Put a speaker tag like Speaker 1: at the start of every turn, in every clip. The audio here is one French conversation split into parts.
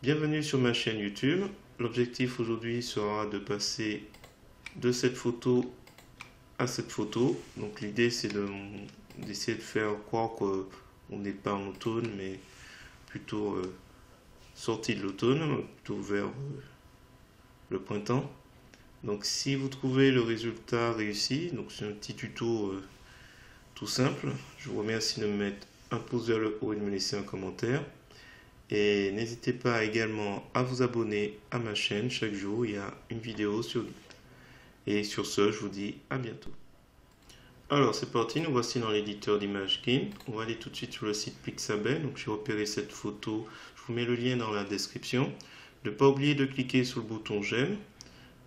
Speaker 1: Bienvenue sur ma chaîne YouTube. L'objectif aujourd'hui sera de passer de cette photo à cette photo. Donc l'idée c'est d'essayer de faire croire qu'on n'est pas en automne mais plutôt sorti de l'automne, plutôt vers le printemps. Donc si vous trouvez le résultat réussi, donc c'est un petit tuto tout simple, je vous remercie de me mettre un pouce vers le haut et de me laisser un commentaire. Et n'hésitez pas également à vous abonner à ma chaîne. Chaque jour, il y a une vidéo sur GIMP. Et sur ce, je vous dis à bientôt. Alors, c'est parti. Nous voici dans l'éditeur d'images GIMP. On va aller tout de suite sur le site Pixabay. Donc, j'ai repéré cette photo. Je vous mets le lien dans la description. Ne pas oublier de cliquer sur le bouton j'aime.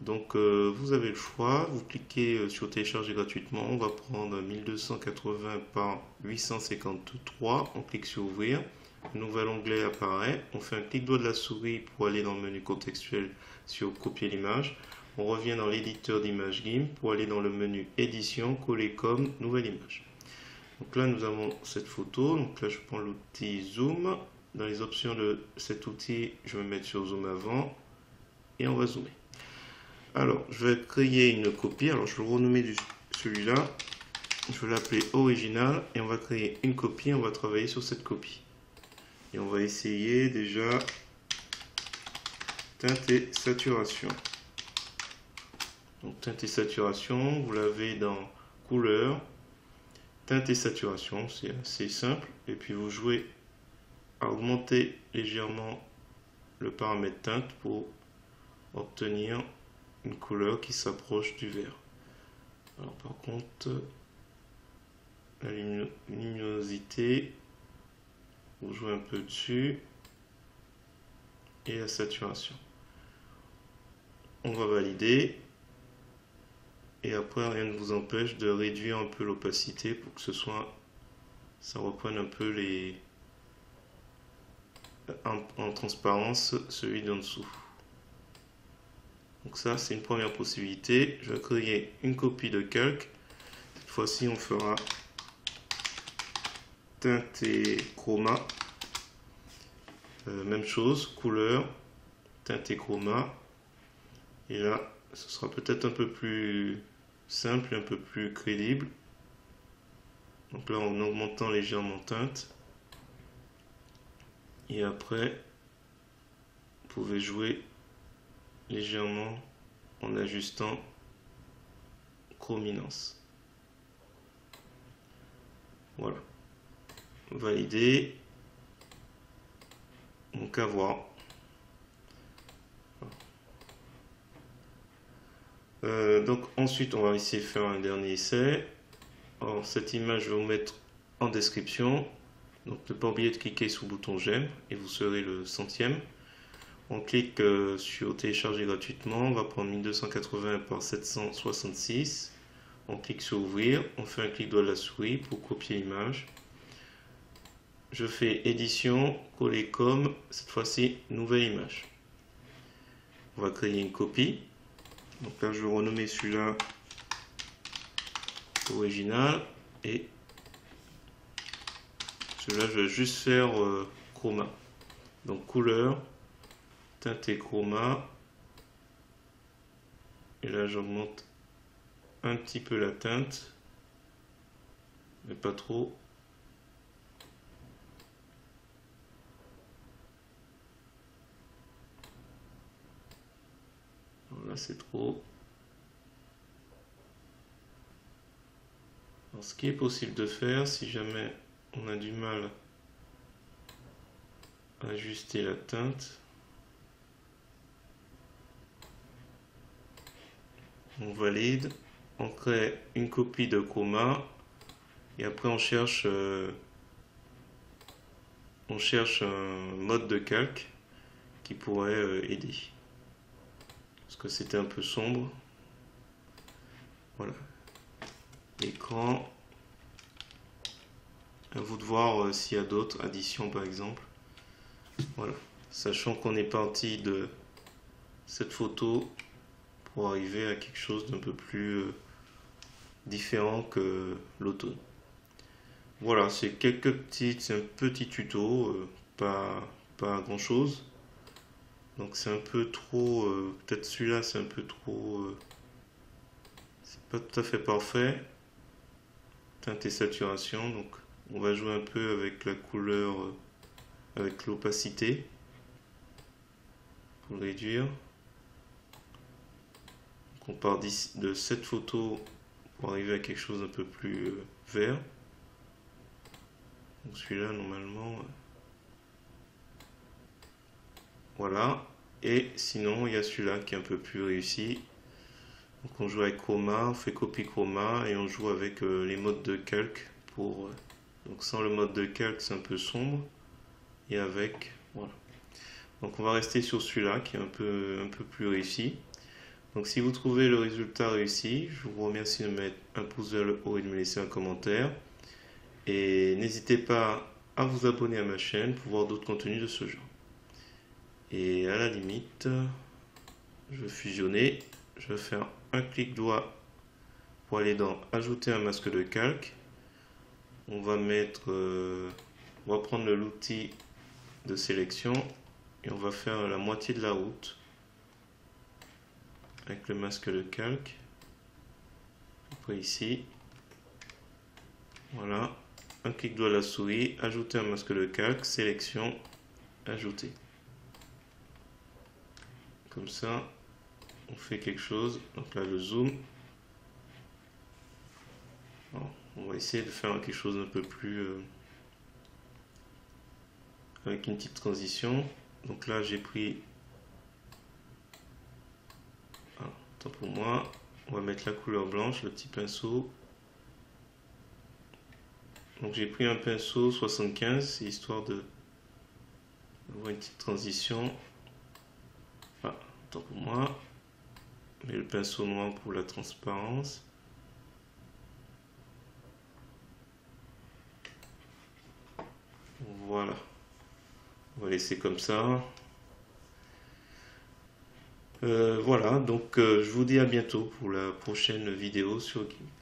Speaker 1: Donc, vous avez le choix. Vous cliquez sur télécharger gratuitement. On va prendre 1280 par 853. On clique sur ouvrir. Un nouvel onglet apparaît. On fait un clic droit de la souris pour aller dans le menu contextuel sur copier l'image. On revient dans l'éditeur d'image GIMP pour aller dans le menu édition, coller comme, nouvelle image. Donc là, nous avons cette photo. Donc là, je prends l'outil zoom. Dans les options de cet outil, je vais mettre sur zoom avant et on va zoomer. Alors, je vais créer une copie. Alors, je vais le renommer celui-là. Je vais l'appeler original et on va créer une copie. On va travailler sur cette copie. Et on va essayer déjà teinte et saturation. Donc teinte et saturation, vous l'avez dans couleur, teinte et saturation, c'est assez simple. Et puis vous jouez à augmenter légèrement le paramètre teinte pour obtenir une couleur qui s'approche du vert. Alors par contre, la luminosité, vous jouez un peu dessus et la saturation. On va valider et après rien ne vous empêche de réduire un peu l'opacité pour que ça reprenne un peu en transparence celui d'en dessous. Donc ça c'est une première possibilité. Je vais créer une copie de calque. Cette fois-ci on fera teinte et chroma. Même chose, couleur, teinte et chroma. Et là, ce sera peut-être un peu plus simple et un peu plus crédible. Donc là, en augmentant légèrement teinte. Et après, vous pouvez jouer légèrement en ajustant chrominance. Voilà. Valider. Donc à voir. Donc ensuite on va essayer de faire un dernier essai. Alors cette image je vais vous mettre en description. Donc ne pas oublier de cliquer sur le bouton j'aime et vous serez le centième. On clique sur télécharger gratuitement. On va prendre 1280 par 766. On clique sur ouvrir. On fait un clic droit de la souris pour copier l'image. Je fais édition, coller comme, cette fois-ci nouvelle image. On va créer une copie. Donc là je vais renommer celui-là original et celui-là je vais juste faire chroma. Donc couleur, teinte et chroma. Et là j'augmente un petit peu la teinte, mais pas trop. Là c'est trop. Alors, ce qui est possible de faire, si jamais on a du mal à ajuster la teinte, on valide, on crée une copie de chroma et après on cherche un mode de calque qui pourrait aider. Parce que c'était un peu sombre. Voilà. L'écran. À vous de voir s'il y a d'autres additions par exemple. Voilà. Sachant qu'on est parti de cette photo pour arriver à quelque chose d'un peu plus différent que l'automne. Voilà, c'est un petit tuto, pas grand chose. Donc c'est un peu trop, peut-être celui-là c'est un peu trop, c'est pas tout à fait parfait. Teinte et saturation, donc on va jouer un peu avec la couleur, avec l'opacité pour le réduire. Donc on part de cette photo pour arriver à quelque chose d'un peu plus vert. Donc celui-là normalement, voilà. Et sinon il y a celui-là qui est un peu plus réussi. Donc on joue avec chroma, on fait copie chroma et on joue avec les modes de calque pour donc sans le mode de calque c'est un peu sombre et avec voilà. Donc on va rester sur celui-là qui est un peu plus réussi. Donc si vous trouvez le résultat réussi, je vous remercie de mettre un pouce vers le haut et de me laisser un commentaire. Et n'hésitez pas à vous abonner à ma chaîne pour voir d'autres contenus de ce genre. Et à la limite, je vais fusionner, je vais faire un clic droit pour aller dans ajouter un masque de calque. On va mettre, on va prendre l'outil de sélection et on va faire la moitié de la route avec le masque de calque. Après ici, voilà, un clic droit de la souris, ajouter un masque de calque, sélection, ajouter. Comme ça, on fait quelque chose. Donc là, le zoom. Alors, on va essayer de faire quelque chose d'un peu plus avec une petite transition. Donc là, j'ai pris. Ah, tant pour moi. On va mettre la couleur blanche, le petit pinceau. Donc j'ai pris un pinceau 75, histoire de avoir une petite transition. Ah, tant pour moi. Mais le pinceau noir pour la transparence. Voilà. On va laisser comme ça. Voilà, donc je vous dis à bientôt pour la prochaine vidéo sur Gimp.